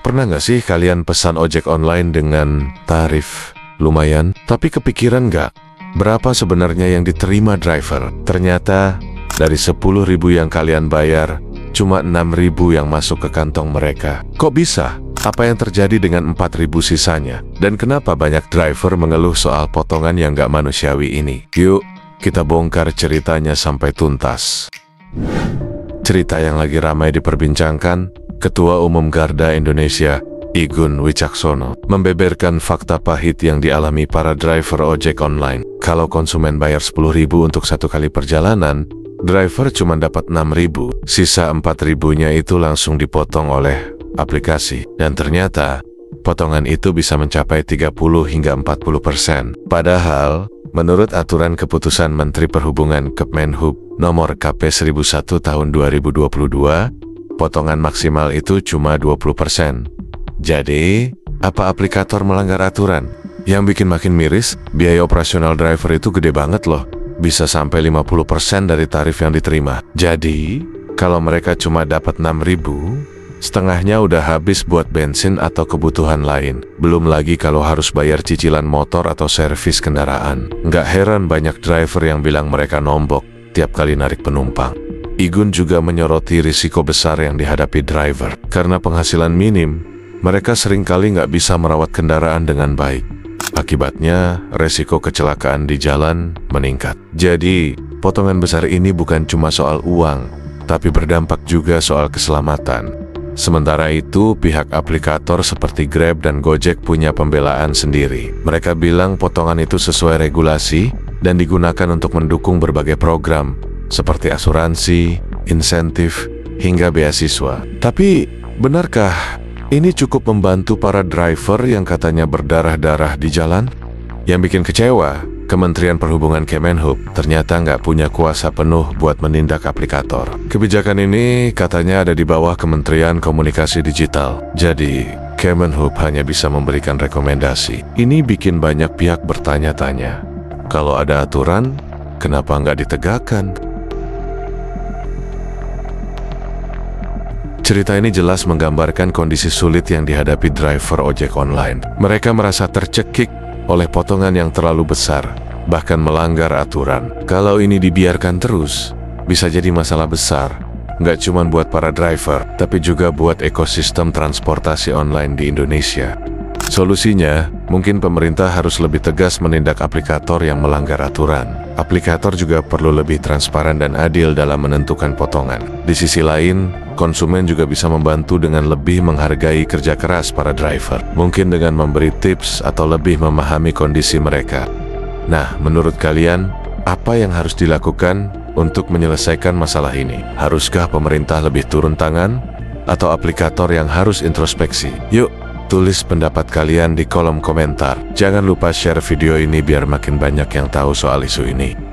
Pernah nggak sih kalian pesan ojek online dengan tarif lumayan, tapi kepikiran nggak berapa sebenarnya yang diterima driver? Ternyata dari 10.000 yang kalian bayar, cuma 6.000 yang masuk ke kantong mereka. Kok bisa? Apa yang terjadi dengan 4.000 sisanya? Dan kenapa banyak driver mengeluh soal potongan yang nggak manusiawi ini? Yuk, kita bongkar ceritanya sampai tuntas. Cerita yang lagi ramai diperbincangkan, Ketua Umum Garda Indonesia, Igun Wicaksono, membeberkan fakta pahit yang dialami para driver ojek online. Kalau konsumen bayar 10.000 untuk satu kali perjalanan, driver cuma dapat 6.000, sisa 4.000-nya itu langsung dipotong oleh aplikasi. Dan ternyata, potongan itu bisa mencapai 30 hingga 40%. Padahal, menurut aturan keputusan Menteri Perhubungan Kemenhub nomor KP 1001 tahun 2022, potongan maksimal itu cuma 20%. Jadi, apa aplikator melanggar aturan? Yang bikin makin miris, biaya operasional driver itu gede banget loh. Bisa sampai 50% dari tarif yang diterima. Jadi, kalau mereka cuma dapat 6.000, setengahnya udah habis buat bensin atau kebutuhan lain. Belum lagi kalau harus bayar cicilan motor atau servis kendaraan. Nggak heran banyak driver yang bilang mereka nombok tiap kali narik penumpang. Igun juga menyoroti risiko besar yang dihadapi driver. Karena penghasilan minim, mereka seringkali nggak bisa merawat kendaraan dengan baik. Akibatnya, resiko kecelakaan di jalan meningkat. Jadi, potongan besar ini bukan cuma soal uang, tapi berdampak juga soal keselamatan. Sementara itu, pihak aplikator seperti Grab dan Gojek punya pembelaan sendiri. Mereka bilang potongan itu sesuai regulasi dan digunakan untuk mendukung berbagai program, seperti asuransi, insentif, hingga beasiswa. Tapi, benarkah ini cukup membantu para driver yang katanya berdarah-darah di jalan? Yang bikin kecewa, Kementerian Perhubungan Kemenhub ternyata nggak punya kuasa penuh buat menindak aplikator. Kebijakan ini katanya ada di bawah Kementerian Komunikasi Digital. Jadi, Kemenhub hanya bisa memberikan rekomendasi. Ini bikin banyak pihak bertanya-tanya. Kalau ada aturan, kenapa nggak ditegakkan? Cerita ini jelas menggambarkan kondisi sulit yang dihadapi driver ojek online. Mereka merasa tercekik oleh potongan yang terlalu besar, bahkan melanggar aturan. Kalau ini dibiarkan terus, bisa jadi masalah besar. Nggak cuma buat para driver, tapi juga buat ekosistem transportasi online di Indonesia. Solusinya, mungkin pemerintah harus lebih tegas menindak aplikator yang melanggar aturan. Aplikator juga perlu lebih transparan dan adil dalam menentukan potongan. Di sisi lain, konsumen juga bisa membantu dengan lebih menghargai kerja keras para driver. Mungkin dengan memberi tips atau lebih memahami kondisi mereka. Nah, menurut kalian, apa yang harus dilakukan untuk menyelesaikan masalah ini? Haruskah pemerintah lebih turun tangan? Atau aplikator yang harus introspeksi? Yuk, tulis pendapat kalian di kolom komentar. Jangan lupa share video ini biar makin banyak yang tahu soal isu ini.